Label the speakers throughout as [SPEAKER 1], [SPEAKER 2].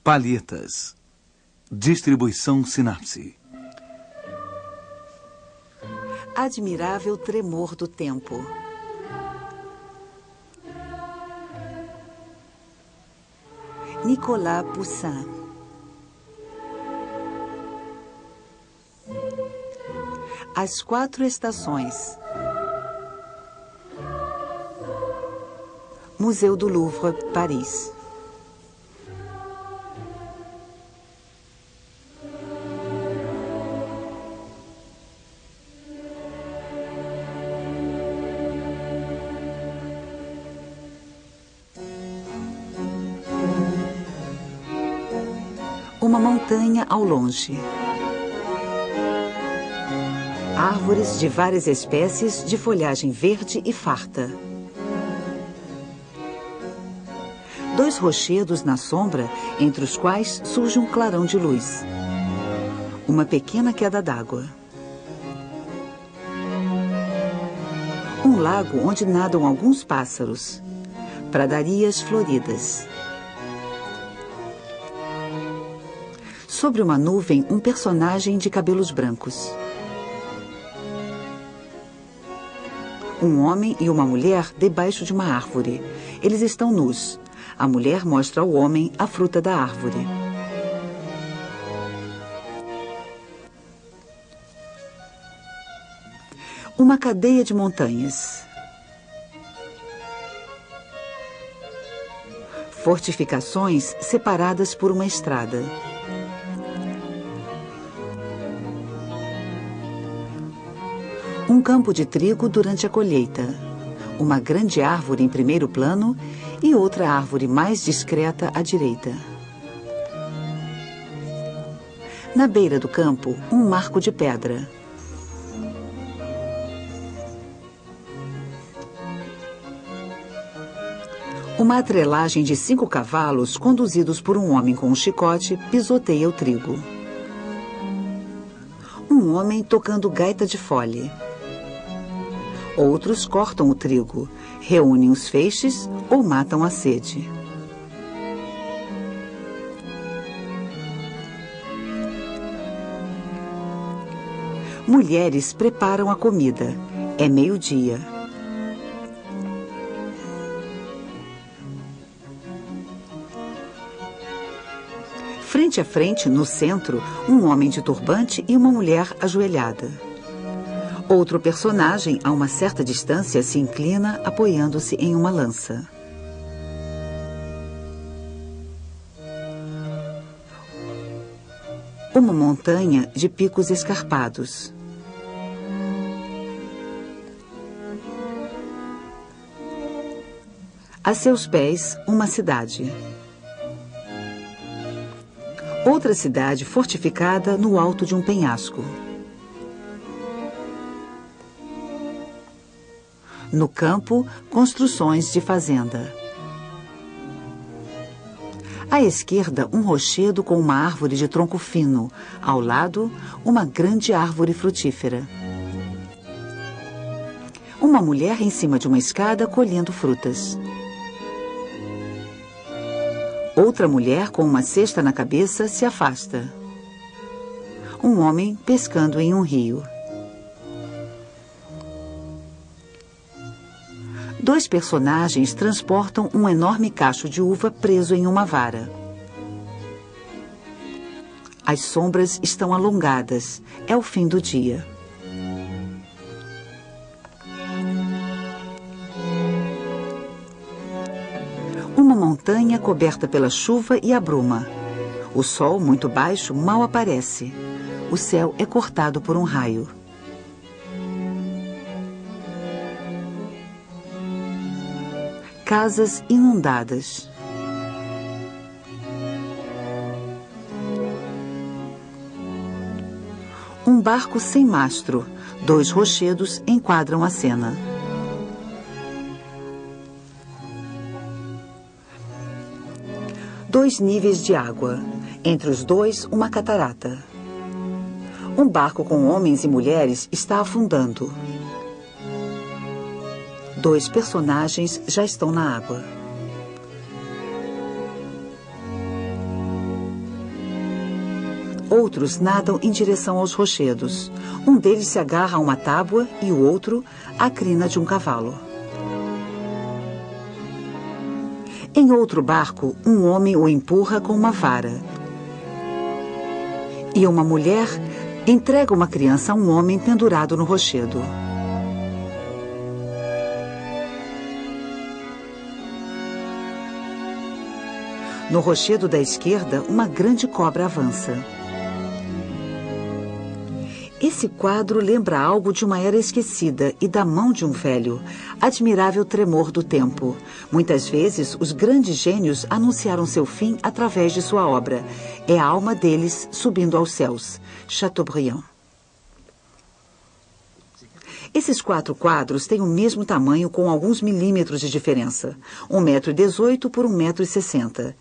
[SPEAKER 1] Palhetas. Distribuição Sinapse.
[SPEAKER 2] Admirável tremor do tempo. Nicolas Poussin. As Quatro Estações. Museu do Louvre, Paris. Uma montanha ao longe. Árvores de várias espécies de folhagem verde e farta. Dois rochedos na sombra, entre os quais surge um clarão de luz. Uma pequena queda d'água. Um lago onde nadam alguns pássaros. Pradarias floridas. Sobre uma nuvem, um personagem de cabelos brancos. Um homem e uma mulher debaixo de uma árvore. Eles estão nus. A mulher mostra ao homem a fruta da árvore. Uma cadeia de montanhas. Fortificações separadas por uma estrada. Um campo de trigo durante a colheita. Uma grande árvore em primeiro plano e outra árvore mais discreta à direita. Na beira do campo, um marco de pedra. Uma atrelagem de 5 cavalos, conduzidos por um homem com um chicote, pisoteia o trigo. Um homem tocando gaita de fole. Outros cortam o trigo, reúnem os feixes ou matam a sede. Mulheres preparam a comida. É meio-dia. Frente a frente, no centro, um homem de turbante e uma mulher ajoelhada. Outro personagem, a uma certa distância, se inclina, apoiando-se em uma lança. Uma montanha de picos escarpados. A seus pés, uma cidade. Outra cidade fortificada no alto de um penhasco. No campo, construções de fazenda. À esquerda, um rochedo com uma árvore de tronco fino. Ao lado, uma grande árvore frutífera. Uma mulher em cima de uma escada colhendo frutas. Outra mulher com uma cesta na cabeça se afasta. Um homem pescando em um rio. Dois personagens transportam um enorme cacho de uva preso em uma vara. As sombras estão alongadas. É o fim do dia. Uma montanha coberta pela chuva e a bruma. O sol, muito baixo, mal aparece. O céu é cortado por um raio. Casas inundadas. Um barco sem mastro. 2 rochedos enquadram a cena. Dois níveis de água. Entre os dois, uma catarata. Um barco com homens e mulheres está afundando. 2 personagens já estão na água. Outros nadam em direção aos rochedos. Um deles se agarra a uma tábua e o outro à crina de um cavalo. Em outro barco, um homem o empurra com uma vara. E uma mulher entrega uma criança a um homem pendurado no rochedo. No rochedo da esquerda, uma grande cobra avança. Esse quadro lembra algo de uma era esquecida e da mão de um velho, admirável tremor do tempo. Muitas vezes, os grandes gênios anunciaram seu fim através de sua obra. É a alma deles subindo aos céus. Chateaubriand. Esses 4 quadros têm o mesmo tamanho com alguns milímetros de diferença. 1,18 m por 1,60 m.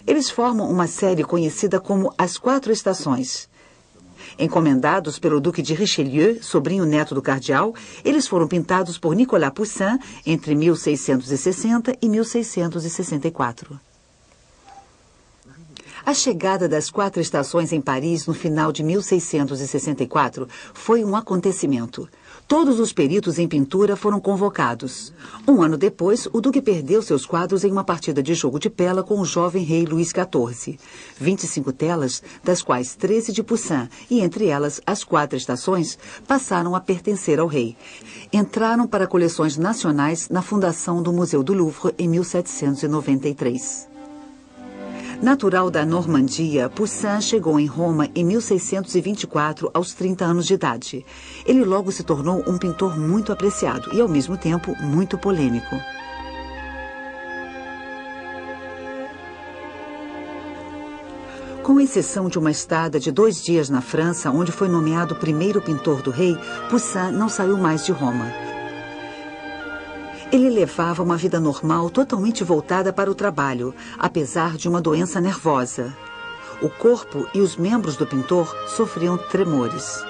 [SPEAKER 2] Eles formam uma série conhecida como As 4 Estações. Encomendados pelo Duque de Richelieu, sobrinho neto do cardeal, eles foram pintados por Nicolas Poussin entre 1660 e 1664. A chegada das 4 estações em Paris no final de 1664 foi um acontecimento. Todos os peritos em pintura foram convocados. Um ano depois, o Duque perdeu seus quadros em uma partida de jogo de pela com o jovem rei Luís XIV. 25 telas, das quais 13 de Poussin, e entre elas as 4 estações, passaram a pertencer ao rei. Entraram para coleções nacionais na fundação do Museu do Louvre em 1793. Natural da Normandia, Poussin chegou em Roma em 1624, aos 30 anos de idade. Ele logo se tornou um pintor muito apreciado e, ao mesmo tempo, muito polêmico. Com exceção de uma estada de 2 dias na França, onde foi nomeado primeiro pintor do rei, Poussin não saiu mais de Roma. Ele levava uma vida normal totalmente voltada para o trabalho, apesar de uma doença nervosa. O corpo e os membros do pintor sofriam tremores.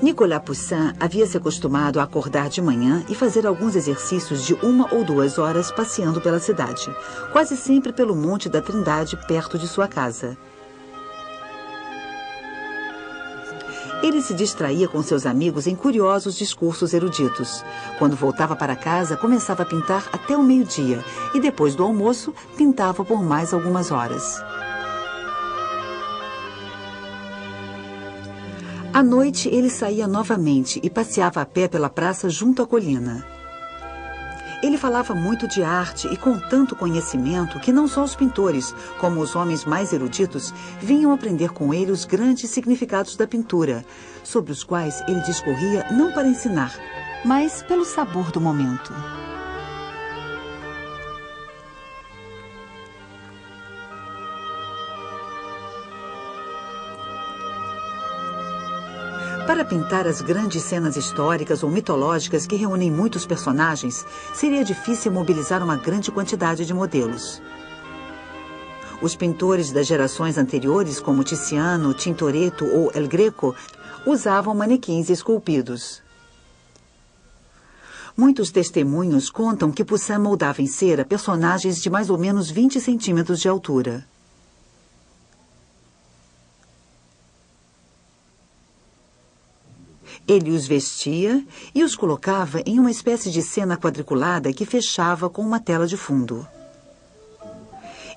[SPEAKER 2] Nicolas Poussin havia se acostumado a acordar de manhã e fazer alguns exercícios de 1 ou 2 horas passeando pela cidade, quase sempre pelo Monte da Trindade, perto de sua casa. Ele se distraía com seus amigos em curiosos discursos eruditos. Quando voltava para casa, começava a pintar até o meio-dia e, depois do almoço, pintava por mais algumas horas. À noite, ele saía novamente e passeava a pé pela praça junto à colina. Ele falava muito de arte e com tanto conhecimento que não só os pintores, como os homens mais eruditos, vinham aprender com ele os grandes significados da pintura, sobre os quais ele discorria não para ensinar, mas pelo sabor do momento. Para pintar as grandes cenas históricas ou mitológicas que reúnem muitos personagens, seria difícil mobilizar uma grande quantidade de modelos. Os pintores das gerações anteriores, como Tiziano, Tintoretto ou El Greco, usavam manequins esculpidos. Muitos testemunhos contam que Poussin moldava em cera personagens de mais ou menos 20 centímetros de altura. Ele os vestia e os colocava em uma espécie de cena quadriculada que fechava com uma tela de fundo.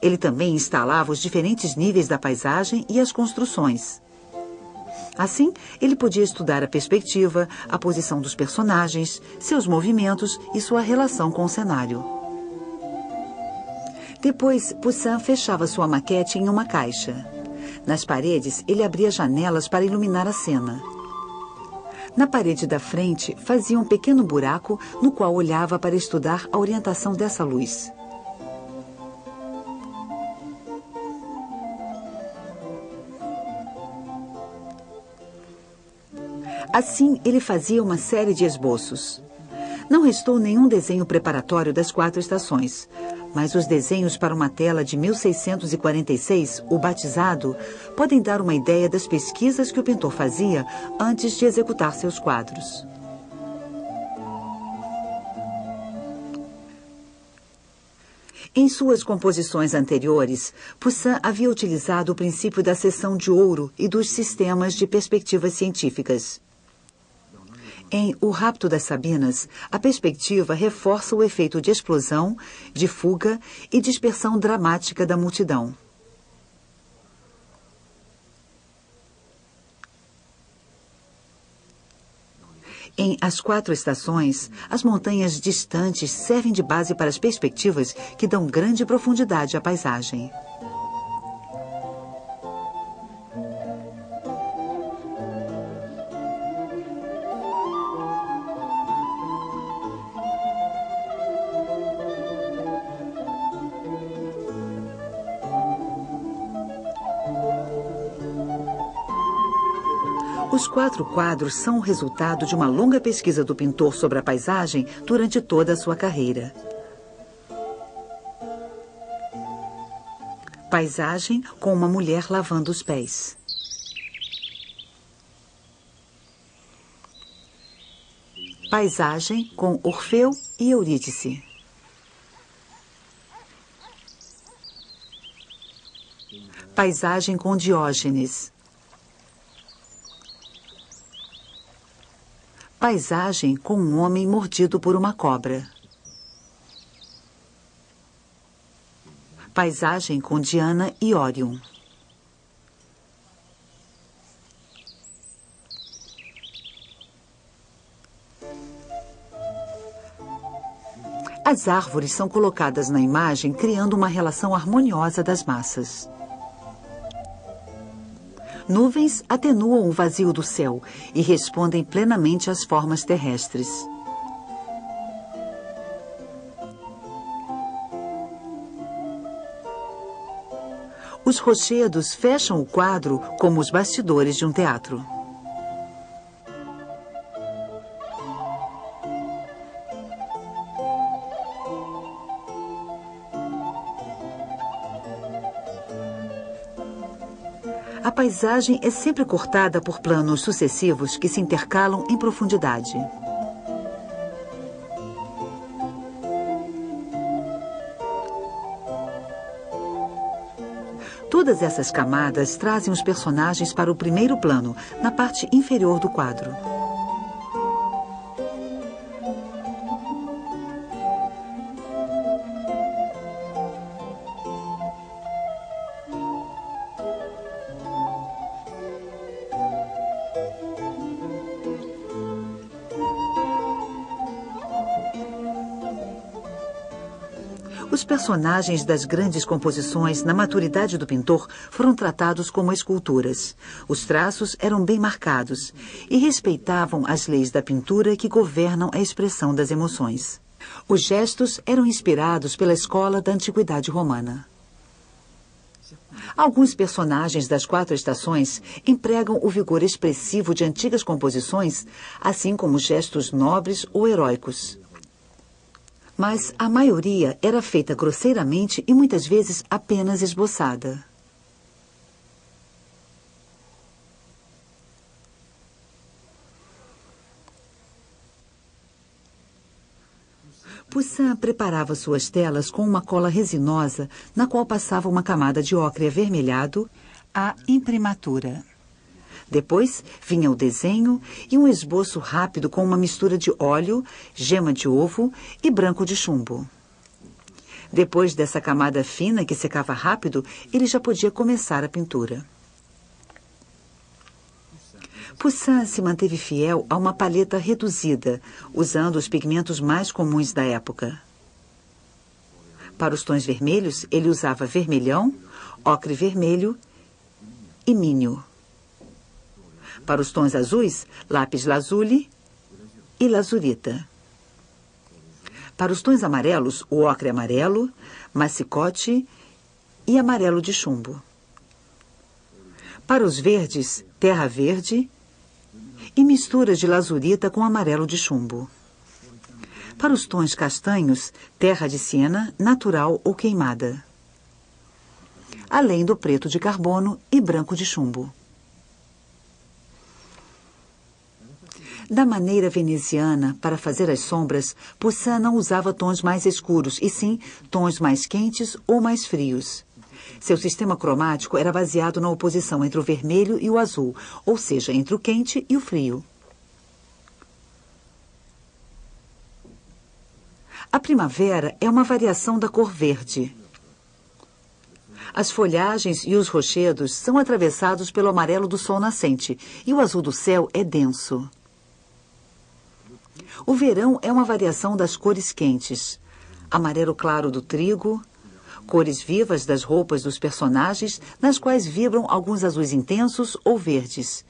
[SPEAKER 2] Ele também instalava os diferentes níveis da paisagem e as construções. Assim, ele podia estudar a perspectiva, a posição dos personagens, seus movimentos e sua relação com o cenário. Depois, Poussin fechava sua maquete em uma caixa. Nas paredes, ele abria janelas para iluminar a cena. Na parede da frente, fazia um pequeno buraco no qual olhava para estudar a orientação dessa luz. Assim, ele fazia uma série de esboços. Não restou nenhum desenho preparatório das 4 estações, mas os desenhos para uma tela de 1646, o batizado, podem dar uma ideia das pesquisas que o pintor fazia antes de executar seus quadros. Em suas composições anteriores, Poussin havia utilizado o princípio da seção de ouro e dos sistemas de perspectivas científicas. Em O Rapto das Sabinas, a perspectiva reforça o efeito de explosão, de fuga e dispersão dramática da multidão. Em As Quatro Estações, as montanhas distantes servem de base para as perspectivas que dão grande profundidade à paisagem. Os 4 quadros são o resultado de uma longa pesquisa do pintor sobre a paisagem durante toda a sua carreira. Paisagem com uma mulher lavando os pés. Paisagem com Orfeu e Eurídice. Paisagem com Diógenes. Paisagem com um homem mordido por uma cobra. Paisagem com Diana e Órion. As árvores são colocadas na imagem, criando uma relação harmoniosa das massas. Nuvens atenuam o vazio do céu e respondem plenamente às formas terrestres. Os rochedos fecham o quadro como os bastidores de um teatro. A paisagem é sempre cortada por planos sucessivos que se intercalam em profundidade. Todas essas camadas trazem os personagens para o primeiro plano, na parte inferior do quadro. Os personagens das grandes composições, na maturidade do pintor, foram tratados como esculturas. Os traços eram bem marcados e respeitavam as leis da pintura que governam a expressão das emoções. Os gestos eram inspirados pela escola da antiguidade romana. Alguns personagens das 4 estações empregam o vigor expressivo de antigas composições, assim como gestos nobres ou heróicos. Mas a maioria era feita grosseiramente e muitas vezes apenas esboçada. Poussin preparava suas telas com uma cola resinosa, na qual passava uma camada de ocre avermelhado, a imprimatura. Depois vinha o desenho e um esboço rápido com uma mistura de óleo, gema de ovo e branco de chumbo. Depois dessa camada fina que secava rápido, ele já podia começar a pintura. Poussin se manteve fiel a uma paleta reduzida, usando os pigmentos mais comuns da época. Para os tons vermelhos, ele usava vermelhão, ocre vermelho e mínio. Para os tons azuis, lápis lazuli e lazurita. Para os tons amarelos, o ocre amarelo, massicote e amarelo de chumbo. Para os verdes, terra verde e misturas de lazurita com amarelo de chumbo. Para os tons castanhos, terra de siena, natural ou queimada. Além do preto de carbono e branco de chumbo. Da maneira veneziana, para fazer as sombras, Poussin não usava tons mais escuros, e sim tons mais quentes ou mais frios. Seu sistema cromático era baseado na oposição entre o vermelho e o azul, ou seja, entre o quente e o frio. A primavera é uma variação da cor verde. As folhagens e os rochedos são atravessados pelo amarelo do sol nascente, e o azul do céu é denso. O verão é uma variação das cores quentes. Amarelo claro do trigo, cores vivas das roupas dos personagens, nas quais vibram alguns azuis intensos ou verdes.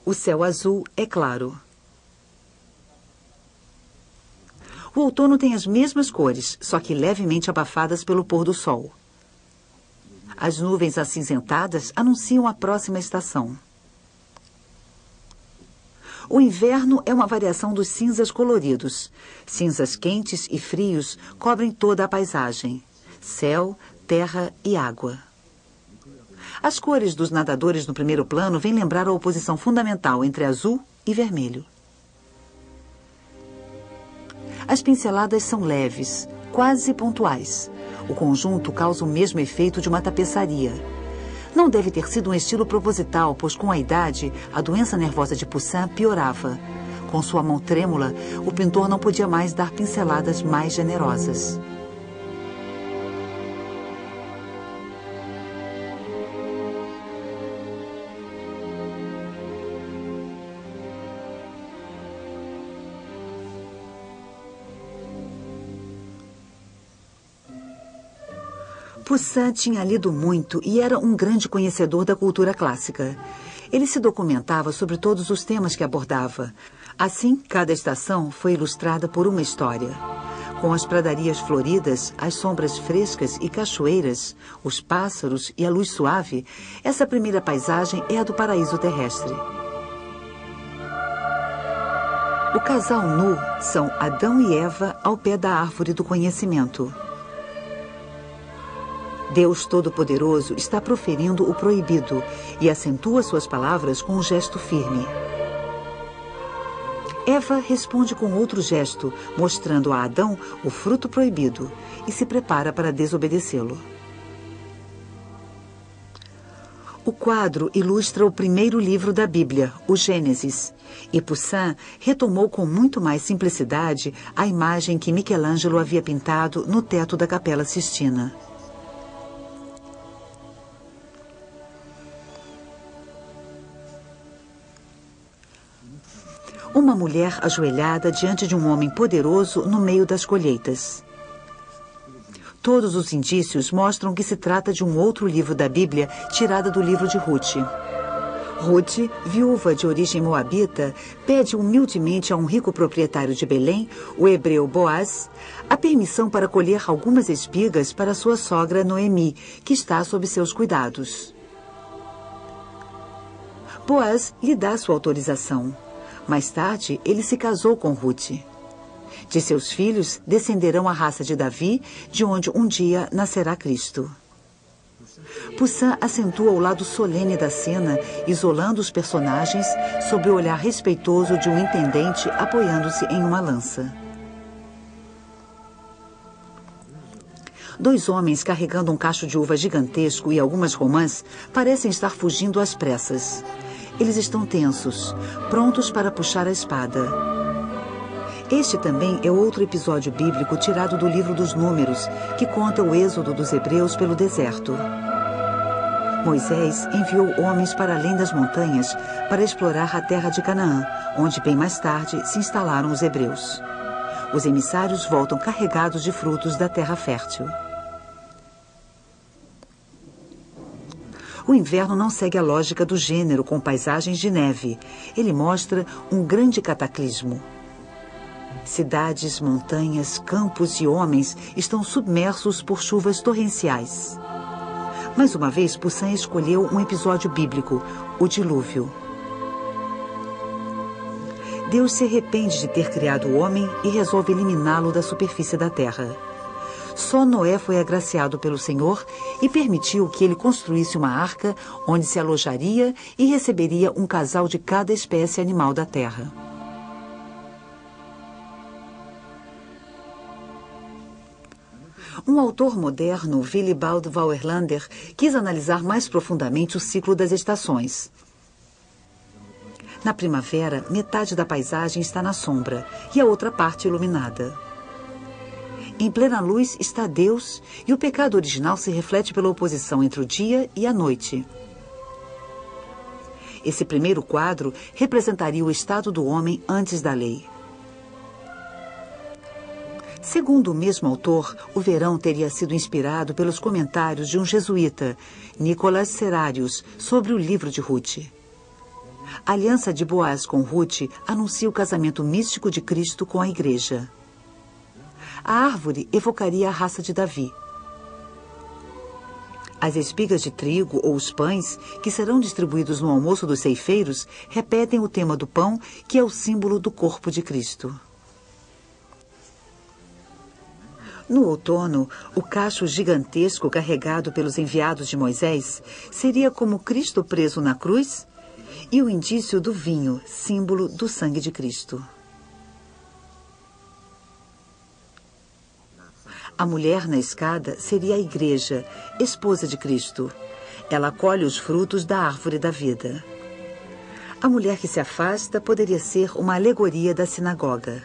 [SPEAKER 2] O céu azul é claro. O outono tem as mesmas cores, só que levemente abafadas pelo pôr do sol. As nuvens acinzentadas anunciam a próxima estação. O inverno é uma variação dos cinzas coloridos. Cinzas quentes e frios cobrem toda a paisagem: céu, terra e água. As cores dos nadadores no primeiro plano vêm lembrar a oposição fundamental entre azul e vermelho. As pinceladas são leves, quase pontuais. O conjunto causa o mesmo efeito de uma tapeçaria. Não deve ter sido um estilo proposital, pois com a idade, a doença nervosa de Poussin piorava. Com sua mão trêmula, o pintor não podia mais dar pinceladas mais generosas. Poussin tinha lido muito e era um grande conhecedor da cultura clássica. Ele se documentava sobre todos os temas que abordava. Assim, cada estação foi ilustrada por uma história. Com as pradarias floridas, as sombras frescas e cachoeiras, os pássaros e a luz suave, essa primeira paisagem é a do paraíso terrestre. O casal nu são Adão e Eva ao pé da árvore do conhecimento. Deus Todo-Poderoso está proferindo o proibido e acentua suas palavras com um gesto firme. Eva responde com outro gesto, mostrando a Adão o fruto proibido e se prepara para desobedecê-lo. O quadro ilustra o primeiro livro da Bíblia, o Gênesis, e Poussin retomou com muito mais simplicidade a imagem que Michelangelo havia pintado no teto da Capela Sistina. Uma mulher ajoelhada diante de um homem poderoso no meio das colheitas. Todos os indícios mostram que se trata de um outro livro da Bíblia tirado do livro de Ruth. Ruth, viúva de origem moabita, pede humildemente a um rico proprietário de Belém, o hebreu Boaz, a permissão para colher algumas espigas para sua sogra Noemi, que está sob seus cuidados. Boaz lhe dá sua autorização. Mais tarde, ele se casou com Ruth. De seus filhos descenderão a raça de Davi, de onde um dia nascerá Cristo. Poussin acentua o lado solene da cena, isolando os personagens sob o olhar respeitoso de um intendente apoiando-se em uma lança. Dois homens carregando um cacho de uva gigantesco e algumas romãs parecem estar fugindo às pressas. Eles estão tensos, prontos para puxar a espada. Este também é outro episódio bíblico tirado do livro dos Números, que conta o êxodo dos hebreus pelo deserto. Moisés enviou homens para além das montanhas para explorar a terra de Canaã, onde bem mais tarde se instalaram os hebreus. Os emissários voltam carregados de frutos da terra fértil. O inverno não segue a lógica do gênero com paisagens de neve. Ele mostra um grande cataclismo. Cidades, montanhas, campos e homens estão submersos por chuvas torrenciais. Mais uma vez, Poussin escolheu um episódio bíblico, o dilúvio. Deus se arrepende de ter criado o homem e resolve eliminá-lo da superfície da terra. Só Noé foi agraciado pelo Senhor e permitiu que ele construísse uma arca onde se alojaria e receberia um casal de cada espécie animal da terra. Um autor moderno, Willibald Wauerlander, quis analisar mais profundamente o ciclo das estações. Na primavera, metade da paisagem está na sombra e a outra parte iluminada. Em plena luz está Deus e o pecado original se reflete pela oposição entre o dia e a noite. Esse primeiro quadro representaria o estado do homem antes da lei. Segundo o mesmo autor, o verão teria sido inspirado pelos comentários de um jesuíta, Nicolas Serrarius, sobre o livro de Ruth. A aliança de Boaz com Ruth anuncia o casamento místico de Cristo com a igreja. A árvore evocaria a raça de Davi. As espigas de trigo ou os pães, que serão distribuídos no almoço dos ceifeiros, repetem o tema do pão, que é o símbolo do corpo de Cristo. No outono, o cacho gigantesco carregado pelos enviados de Moisés seria como Cristo preso na cruz e o indício do vinho, símbolo do sangue de Cristo. A mulher na escada seria a igreja, esposa de Cristo. Ela colhe os frutos da árvore da vida. A mulher que se afasta poderia ser uma alegoria da sinagoga.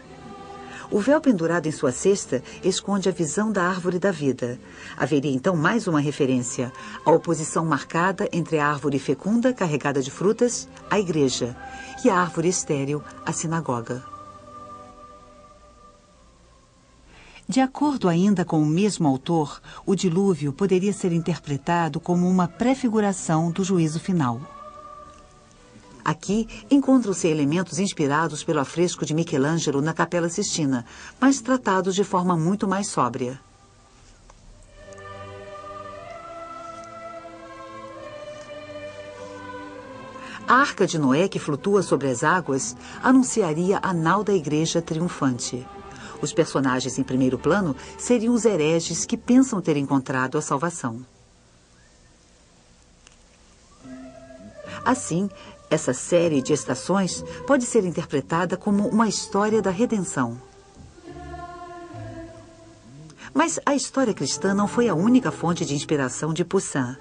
[SPEAKER 2] O véu pendurado em sua cesta esconde a visão da árvore da vida. Haveria então mais uma referência, a oposição marcada entre a árvore fecunda, carregada de frutas, a igreja, e a árvore estéril, a sinagoga. De acordo ainda com o mesmo autor, o dilúvio poderia ser interpretado como uma prefiguração do juízo final. Aqui encontram-se elementos inspirados pelo afresco de Michelangelo na Capela Sistina, mas tratados de forma muito mais sóbria. A arca de Noé, que flutua sobre as águas, anunciaria a nau da igreja triunfante. Os personagens em primeiro plano seriam os hereges que pensam ter encontrado a salvação. Assim, essa série de estações pode ser interpretada como uma história da redenção. Mas a história cristã não foi a única fonte de inspiração de Poussin.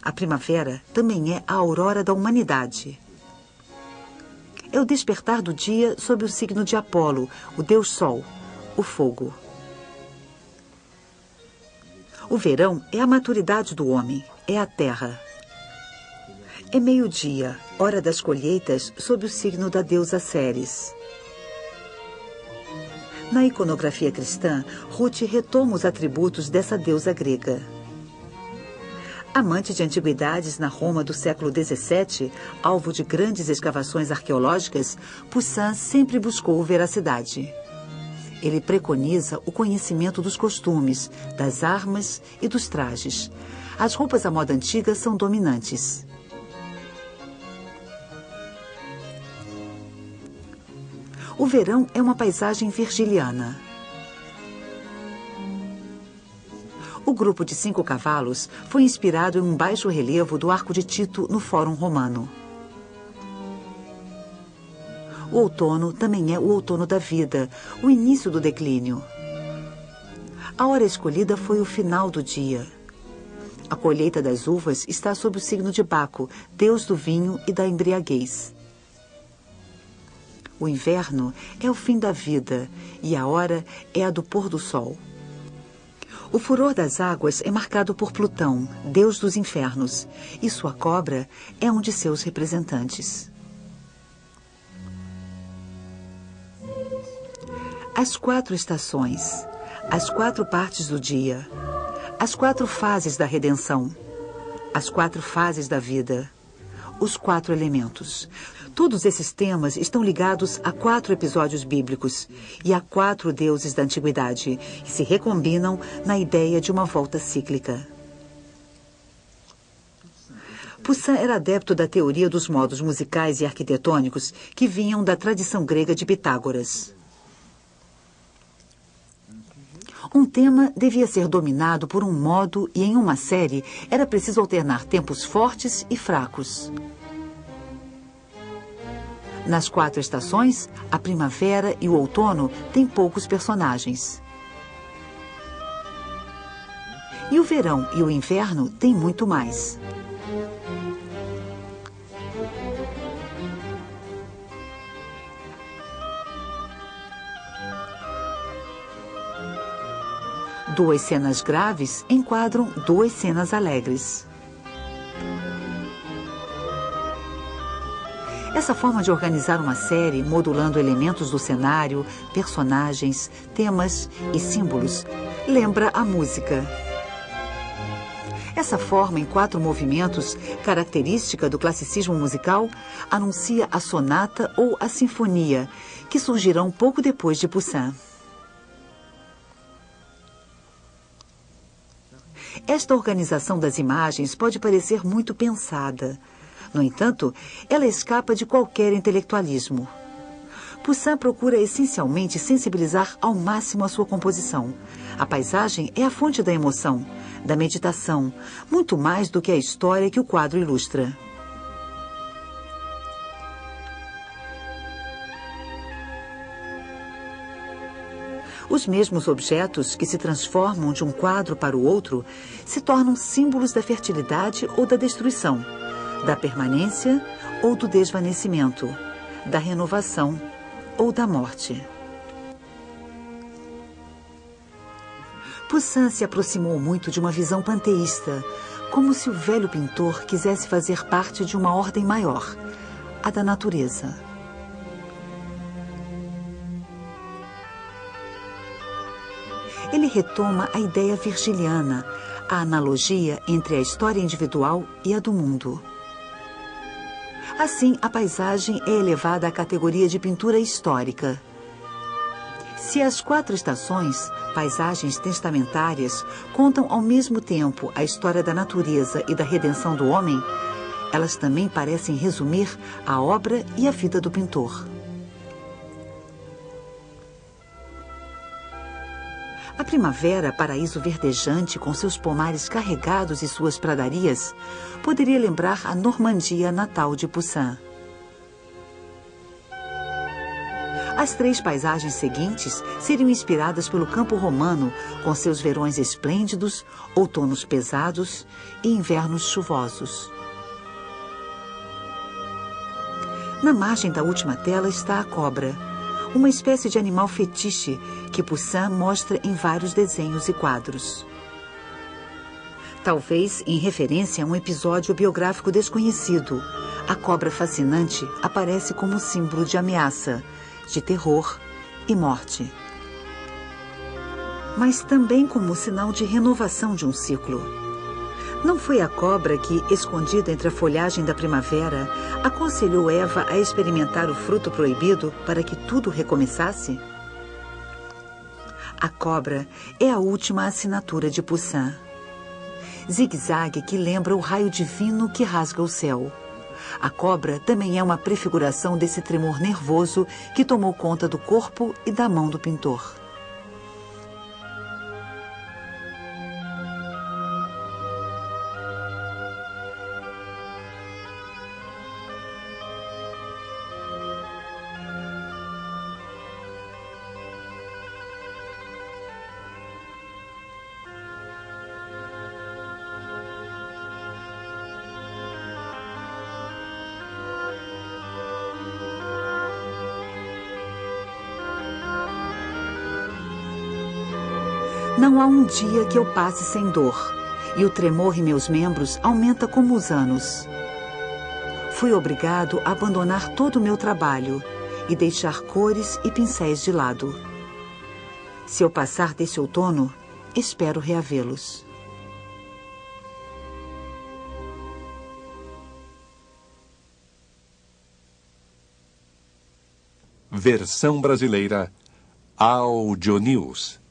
[SPEAKER 2] A primavera também é a aurora da humanidade. É o despertar do dia sob o signo de Apolo, o deus Sol, o fogo. O verão é a maturidade do homem, é a terra. É meio-dia, hora das colheitas, sob o signo da deusa Ceres. Na iconografia cristã, Ruth retoma os atributos dessa deusa grega. Amante de antiguidades na Roma do século XVII, alvo de grandes escavações arqueológicas, Poussin sempre buscou veracidade. Ele preconiza o conhecimento dos costumes, das armas e dos trajes. As roupas à moda antiga são dominantes. O verão é uma paisagem virgiliana. O grupo de 5 cavalos foi inspirado em um baixo relevo do Arco de Tito no Fórum Romano. O outono também é o outono da vida, o início do declínio. A hora escolhida foi o final do dia. A colheita das uvas está sob o signo de Baco, deus do vinho e da embriaguez. O inverno é o fim da vida e a hora é a do pôr do sol. O furor das águas é marcado por Plutão, deus dos infernos, e sua cobra é um de seus representantes. As 4 estações, as 4 partes do dia, as 4 fases da redenção, as 4 fases da vida, os 4 elementos. Todos esses temas estão ligados a 4 episódios bíblicos e a 4 deuses da antiguidade, e se recombinam na ideia de uma volta cíclica. Poussin era adepto da teoria dos modos musicais e arquitetônicos que vinham da tradição grega de Pitágoras. Um tema devia ser dominado por um modo e em uma série era preciso alternar tempos fortes e fracos. Nas 4 estações, a primavera e o outono têm poucos personagens. E o verão e o inverno têm muito mais. Duas cenas graves enquadram 2 cenas alegres. Essa forma de organizar uma série, modulando elementos do cenário, personagens, temas e símbolos, lembra a música. Essa forma em 4 movimentos, característica do classicismo musical, anuncia a sonata ou a sinfonia, que surgirão pouco depois de Poussin. Esta organização das imagens pode parecer muito pensada. No entanto, ela escapa de qualquer intelectualismo. Poussin procura essencialmente sensibilizar ao máximo a sua composição. A paisagem é a fonte da emoção, da meditação, muito mais do que a história que o quadro ilustra. Os mesmos objetos que se transformam de um quadro para o outro se tornam símbolos da fertilidade ou da destruição, da permanência ou do desvanecimento, da renovação ou da morte. Poussin se aproximou muito de uma visão panteísta, como se o velho pintor quisesse fazer parte de uma ordem maior, a da natureza. Ele retoma a ideia virgiliana, a analogia entre a história individual e a do mundo. Assim, a paisagem é elevada à categoria de pintura histórica. Se as 4 estações, paisagens testamentárias, contam ao mesmo tempo a história da natureza e da redenção do homem, elas também parecem resumir a obra e a vida do pintor. A primavera, paraíso verdejante com seus pomares carregados e suas pradarias, poderia lembrar a Normandia natal de Poussin. As 3 paisagens seguintes seriam inspiradas pelo campo romano, com seus verões esplêndidos, outonos pesados e invernos chuvosos. Na margem da última tela está a cobra, uma espécie de animal fetiche que Poussin mostra em vários desenhos e quadros. Talvez em referência a um episódio biográfico desconhecido, a cobra fascinante aparece como símbolo de ameaça, de terror e morte. Mas também como sinal de renovação de um ciclo. Não foi a cobra que, escondida entre a folhagem da primavera, aconselhou Eva a experimentar o fruto proibido para que tudo recomeçasse? A cobra é a última assinatura de Poussin. Zigue-zague que lembra o raio divino que rasga o céu. A cobra também é uma prefiguração desse tremor nervoso que tomou conta do corpo e da mão do pintor. Não há um dia que eu passe sem dor, e o tremor em meus membros aumenta como os anos. Fui obrigado a abandonar todo o meu trabalho e deixar cores e pincéis de lado. Se eu passar desse outono, espero reavê-los.
[SPEAKER 3] Versão brasileira Audio News.